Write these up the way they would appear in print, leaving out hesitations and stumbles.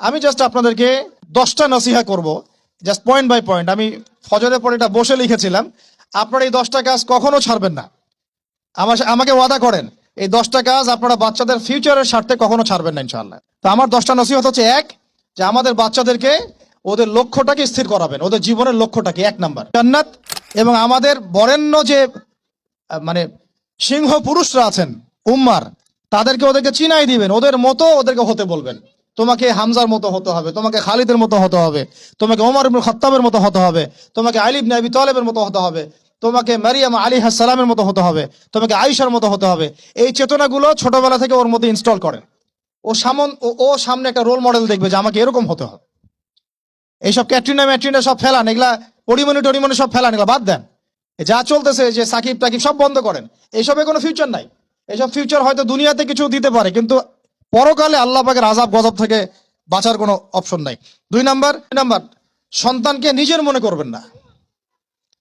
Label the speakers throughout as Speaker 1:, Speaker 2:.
Speaker 1: আমি জাস্ট আপনাদেরকে 10টা নসিহা করব, জাস্ট পয়েন্ট বাই পয়েন্ট। আমি ফজরের পরে এটা বসে লিখেছিলাম। আপনারা এই 10টা কাজ কখনো ছাড়বেন না। আমাকে ওয়াদা করেন, এই 10টা কাজ আপনারা বাচ্চাদের ফিউচারের স্বার্থে কখনো ছাড়বেন না ইনশাআল্লাহ। তো আমার 10টা নসিহত হচ্ছে, এক, যে আমাদের বাচ্চাদেরকে ওদের লক্ষ্যটাকে স্থির করাবেন, ওদের জীবনের লক্ষ্যটাকে। 1 নাম্বার জান্নাত। এবং আমাদের বরেণ্য যে মানে সিংহ পুরুষরা আছেন উম্মার, ওদেরকে চিনাই দিবেন, ওদের মতো ওদেরকে হতে বলবেন। তোমাকে হামজার মতো হতে হবে, তোমাকে খালিদের মতো হতে হবে, তোমাকে ওমর ইবনে খাত্তাবের মতো হতে হবে, তোমাকে আলী ইবনে আবি তালেবের মতো হতে হবে, তোমাকে মারিয়াম আলাইহিস সালামের মতো হতে হবে, তোমাকে আয়েশার মতো হতে হবে। এই চেতনাগুলো ছোটবেলা থেকে ওর মধ্যে ইনস্টল করেন। ও সামনে একটা রোল মডেল দেখবে যে আমাকে এরকম হতে হবে। এইসব ক্যাটরিনা সব ফেলান, এগুলা টরিমনি সব ফেলান, এগুলা বাদ দেন। যা চলতেছে যে সাকিব টাকিব সব বন্ধ করেন। এইসবে কোনো ফিউচার নাই। এইসব ফিউচার হয়তো দুনিয়াতে কিছু দিতে পারে, কিন্তু পরকালে আল্লাহ পাকের আযাব গজব থেকে বাঁচার কোনো অপশন নাই। 2 নাম্বার, সন্তানকে নিজের মনে করবেন না।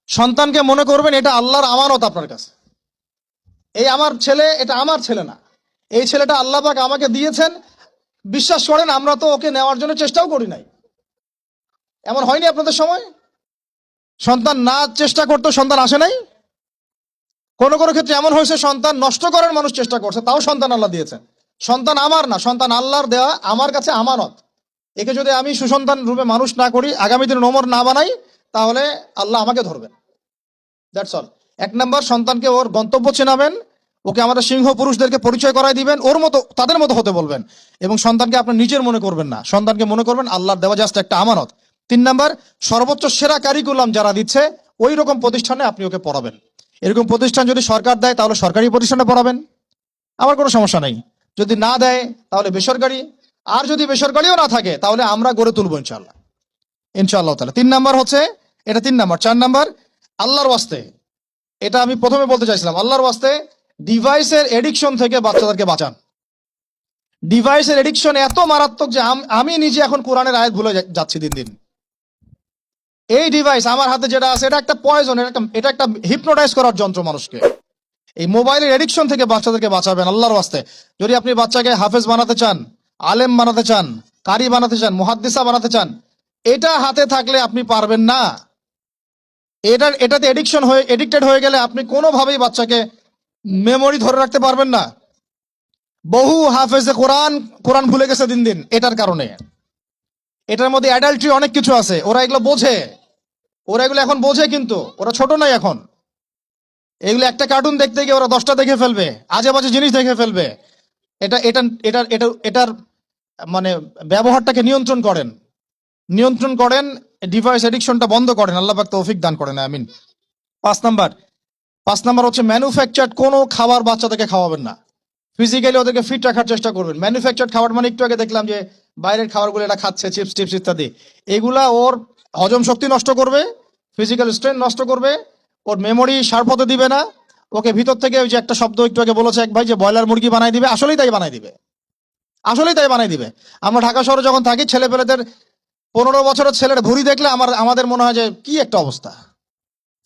Speaker 1: সন্তানকে মনে করবেন এটা আল্লাহর আমানত আপনার কাছে। এই আমার ছেলে, এটা আমার ছেলে না, এই ছেলেটা আল্লাহ পাক আমাকে দিয়েছেন। বিশ্বাস করেন, আমরা তো ওকে নেওয়ার জন্য চেষ্টাও করি নাই। এমন হয়নি আপনাদের সময়? সন্তান না চেষ্টা করতো সন্তান আসে নাই? কোন কোন ক্ষেত্রে এমন হয়েছে সন্তান নষ্ট করার মানুষ চেষ্টা করছে, তাও সন্তান আল্লাহ দিয়েছেন। সন্তান আমার না, সন্তান আল্লাহর দেওয়া, আমার কাছে আমানত। একে যদি আমি সুসন্তান রূপে মানুষ না করি, আগামী দিনে ওমর না বানাই, তাহলে আল্লাহ আমাকে ধরবেন। That's all. 1 নাম্বার, সন্তানকে ওর গন্তব্য চেনাবেন, ওকে আমাদের সিংহ পুরুষদেরকে পরিচয় করাই দিবেন, ওর মতো তাদের মতো হতে বলবেন। এবং সন্তানকে আপনি নিজের মনে করবেন না, সন্তানকে মনে করবেন আল্লাহর দেওয়া জাস্ট একটা আমানত। 3 নাম্বার, সর্বোচ্চ সেরা কারিকুলাম যারা দিচ্ছে ওই রকম প্রতিষ্ঠানে আপনি ওকে পড়াবেন। এরকম প্রতিষ্ঠান যদি সরকার দেয় তাহলে সরকারি প্রতিষ্ঠানে পড়াবেন, আমার কোনো সমস্যা নাই। যদি না দেয় তাহলে বেসরকারি, আর যদি বেসরকারিও না থাকে তাহলে আমরা গড়ে তুলবো ইনশাআল্লাহ, ইনশাআল্লাহ তাআলা। 3 নাম্বার হচ্ছে, এটা 3 নাম্বার। 4 নাম্বার, আল্লাহর ওয়াস্তে, এটা আমি প্রথমে বলতে চাইছিলাম, আল্লাহর ওয়াস্তে ডিভাইসের এডিকশন থেকে বাচ্চাদেরকে বাঁচান। ডিভাইসের এডিকশন এত মারাত্মক যে আমি নিজে এখন কোরআনের আয়াত ভুলে যাচ্ছি দিন দিন। এই ডিভাইস আমার হাতে যেটা আছে, এটা একটা পয়জন, এটা একটা হিপনোটাইজ করার যন্ত্র মানুষকে। এই মোবাইলের এডিকশন থেকে বাচ্চাদেরকে বাঁচাবেন আল্লাহর ওয়াস্তে। যদি আপনি বাচ্চাকে হাফেজ বানাতে চান, আলেম বানাতে চান, কারি বানাতে চান, মুহাদ্দিসা বানাতে চান, এটা হাতে থাকলে আপনি পারবেন না। এটাতে এডিক্টেড হয়ে গেলে আপনি কোনোভাবেই বাচ্চাকে মেমোরি ধরে রাখতে পারবেন না। বহু হাফেজে কোরআন ভুলে গেছে দিন দিন এটার কারণে। এটার মধ্যে অ্যাডাল্ট্রি অনেক কিছু আছে, ওরা এগুলো বোঝে, ওরা এগুলো এখন বোঝে, কিন্তু ওরা ছোট নাই এখন। এগুলো একটা কার্টুন দেখতে গিয়ে ওরা 10টা দেখে ফেলবে, আজে বাজে জিনিস দেখে ফেলবে। এটার মানে ব্যবহারটাকে নিয়ন্ত্রণ করেন, ডিভাইস এডিকশনটা বন্ধ করেন। আল্লাহ পাক তৌফিক দান করেন, আমিন। 5 নাম্বার হচ্ছে, ম্যানুফ্যাকচার্ড কোনো খাবার বাচ্চাদেরকে খাওয়াবেন না। ফিজিক্যালি ওদেরকে ফিট রাখার চেষ্টা করবেন। ম্যানুফ্যাকচার্ড খাবার মানে একটু আগে দেখলাম যে বাইরের খাবারগুলো এটা খাচ্ছে, চিপস টিপস ইত্যাদি, এগুলা ওর হজম শক্তি নষ্ট করবে, ফিজিক্যাল স্ট্রেংথ নষ্ট করবে, ওর মেমোরি শার্প হতে দিবে না। ওকে ভিতর থেকে ওই যে একটা শব্দ একটু আগে বলেছে এক ভাই, যে ব্রয়লার মুরগি বানাই দিবে, আসলেই তাই বানাই দিবে। আমরা ঢাকা শহরে যখন থাকি, ছেলেপেলেদের 15 বছরের ছেলের ভুঁড়ি দেখলে আমাদের মনে হয় যে কি একটা অবস্থা।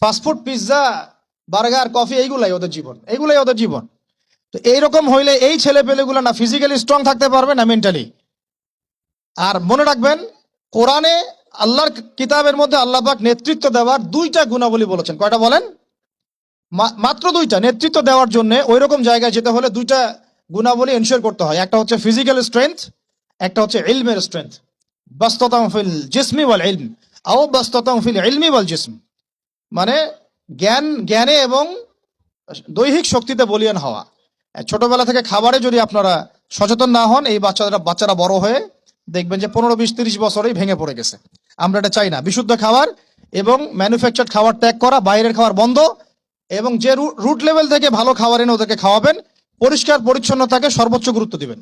Speaker 1: ফাস্টফুড, পিৎজা, বার্গার, কফি, এইগুলাই ওদের জীবন। তো এইরকম হইলে এই ছেলেপেলেগুলো না ফিজিক্যালি স্ট্রং থাকতে পারবে না মেন্টালি। আর মনে রাখবেন, কোরআনে আল্লাহর কিতাবের মধ্যে আল্লাহ পাক নেতৃত্ব দেওয়ার 2টা গুণাবলী বলেছেন। কয়টা বলেন? মাত্র 2টা। নেতৃত্ব দেওয়ার জন্য ওইরকম জায়গায় যেতে হলে 2টা গুণাবলী এনশিওর করতে হয়। একটা হচ্ছে ফিজিক্যাল স্ট্রেংথ, একটা হচ্ছে ইলমের স্ট্রেংথ। বাসতাতাম ফিল জিসমি ওয়াল ইলম আও বাসতাতাম ফিল ইলমি ওয়াল জিসম, মানে জ্ঞানে এবং দৈহিক শক্তিতে বলীয়ান হওয়া। ছোটবেলা থেকে খাবারে যদি আপনারা সচেতন না হন, এই বাচ্চারা বড় হয়ে দেখবেন যে 15, 20, 30 বছরেই ভেঙে পড়ে গেছে। আমরা এটা চাই না। বিশুদ্ধ খাবার এবং ম্যানুফ্যাকচার্ড খাবার ত্যাগ করা, বাইরের খাবার বন্ধ, এবং যে রুট লেভেল থেকে ভালো খাবার এনে ওদেরকে খাওয়াবেন। পরিষ্কার পরিচ্ছন্নতাকে সর্বোচ্চ গুরুত্ব দিবেন,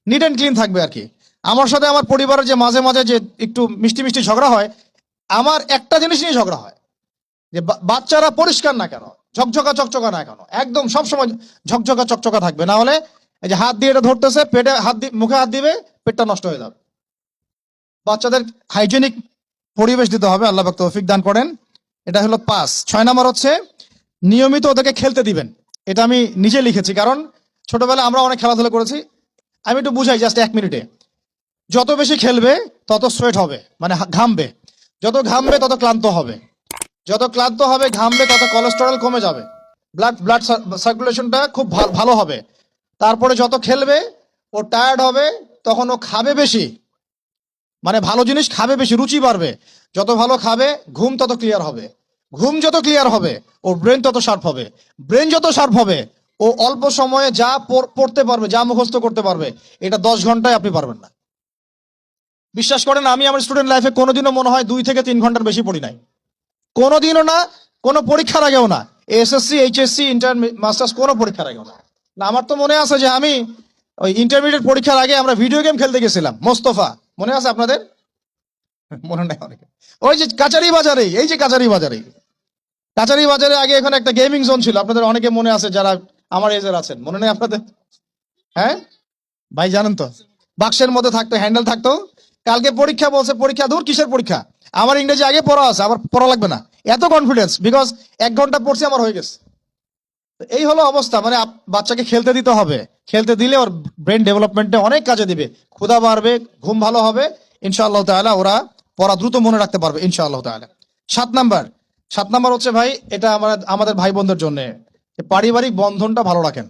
Speaker 1: নিট অ্যান্ড ক্লিন থাকবে আর কি। আমার সাথে আমার পরিবারের যে মাঝে মাঝে যে একটু মিষ্টি ঝগড়া হয়, আমার একটা জিনিস নিয়ে ঝগড়া হয়, যে বাচ্চারা পরিষ্কার না কেন, চকচকা না কেন, একদম সবসময় চকচকা থাকবে। না হলে এই যে হাত দিয়ে এটা ধরতেছে, পেটে মুখে হাত দিবে, পেটটা নষ্ট হয়ে যাবে। বাচ্চাদের হাইজেনিক পরিবেশ দিতে হবে, আল্লাহ পাক তৌফিক দান করেন। এটা হলো 5। 6 নাম্বার হচ্ছে, নিয়মিত ওদেরকে খেলতে দিবেন। এটা আমি নিজে লিখেছি, কারণ ছোটবেলায় আমরা অনেক খেলাধুলা করেছি। আমি একটু বুঝাই জাস্ট 1 মিনিটে। যত বেশি খেলবে তত সোয়েট হবে, মানে ঘামবে। যত ঘামবে তত ক্লান্ত হবে, যত ক্লান্ত হবে ঘামবে তত কোলেস্টেরল কমে যাবে, ব্লাড ব্লাড সার্কুলেশনটা খুব ভালো হবে। তারপরে যত খেলবে ও টায়ার্ড হবে, তখন ও খাবে বেশি, মানে ভালো জিনিস খাবে বেশি, রুচি বাড়বে। যত ভালো খাবে ঘুম তত ক্লিয়ার হবে, ঘুম যত ক্লিয়ার হবে ওর ব্রেন তত শার্প হবে, ব্রেন যত শার্প হবে ও অল্প সময়ে যা পড়তে পারবে, যা মুখস্থ করতে পারবে, এটা 10 ঘন্টায় আপনি পারবেন না। বিশ্বাস করেন, আমি আমার স্টুডেন্ট লাইফে কোনোদিনও মনে হয় 2 থেকে 3 ঘন্টার বেশি পড়ি নাই, কোনোদিনও না, কোনো পরীক্ষার আগেও না, এসএসসি এইচএসসি ইন্টার মাস্টার্স কোনো পরীক্ষার আগেও না। না, আমার তো মনে আছে যে আমি ওই ইন্টারমিডিয়েট পরীক্ষার আগে আমরা ভিডিও গেম খেলতে গেছিলাম মোস্তফা, মনে আছে আপনাদের? মনে নাই অনেকে। ওই যে কাচারি বাজারে, এই যে কাচারি বাজারে, কাচারি বাজারে আগে এখানে একটা গেমিং জোন ছিল, আপনাদের অনেকে মনে আছে যারা আমার এজের আছেন, মনে নেই আপনাদের? হ্যাঁ ভাই, জানেন তো, বাক্সের মধ্যে থাকতো, হ্যান্ডেল থাকতো। কালকে পরীক্ষা বলছে, পরীক্ষা দূর, কিসের পরীক্ষা, আমার ইংরেজি আগে পড়া আছে, আবার পড়া লাগবে না, এত কনফিডেন্স, বিকজ 1 ঘন্টা পড়ছি আমার হয়ে গেছে। তো এই হলো অবস্থা, মানে বাচ্চাকে খেলতে দিতে হবে, খেলতে দিলে ওর ব্রেন ডেভেলপমেন্টে অনেক কাজে দিবে, ক্ষুধা বাড়বে, ঘুম ভালো হবে, ইনশাআল্লাহ তাআলা ওরা পড়া দ্রুত মনে রাখতে পারবে ইনশাআল্লাহ তাআলা। 7 নাম্বার হচ্ছে ভাই, এটা আমাদের ভাই বোনদের জন্য, পারিবারিক বন্ধনটা ভালো রাখেন।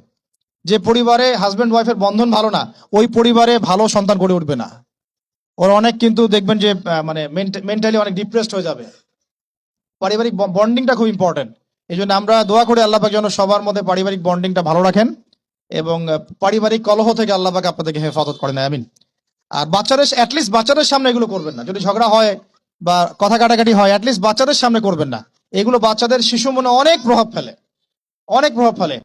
Speaker 1: যে পরিবারে হাজবেন্ড ওয়াইফের বন্ধন ভালো না, ওই পরিবারে ভালো সন্তান গড়ে উঠবে না। ওরা অনেক কিন্তু দেখবেন যে মানে মেন্টালি অনেক ডিপ্রেসড হয়ে যাবে। পারিবারিক বন্ডিংটা খুব ইম্পর্টেন্ট। এই জন্য আমরা দোয়া করি আল্লাহ পাক যেন সবার মধ্যে পারিবারিক বন্ডিংটা ভালো রাখেন, এবং পারিবারিক কলহ থেকে আল্লাহ পাক আপনাদেরকে হেফাজত করেন, আমিন। আর অ্যাটলিস্ট বাচ্চাদের সামনে এগুলো করবেন না, যদি ঝগড়া হয় বা কথা কাটাকাটি হয়, অ্যাটলিস্ট বাচ্চাদের সামনে করবেন না। এগুলো বাচ্চাদের শিশু মনে অনেক প্রভাব ফেলে, অনেক প্রভাব ফেলে।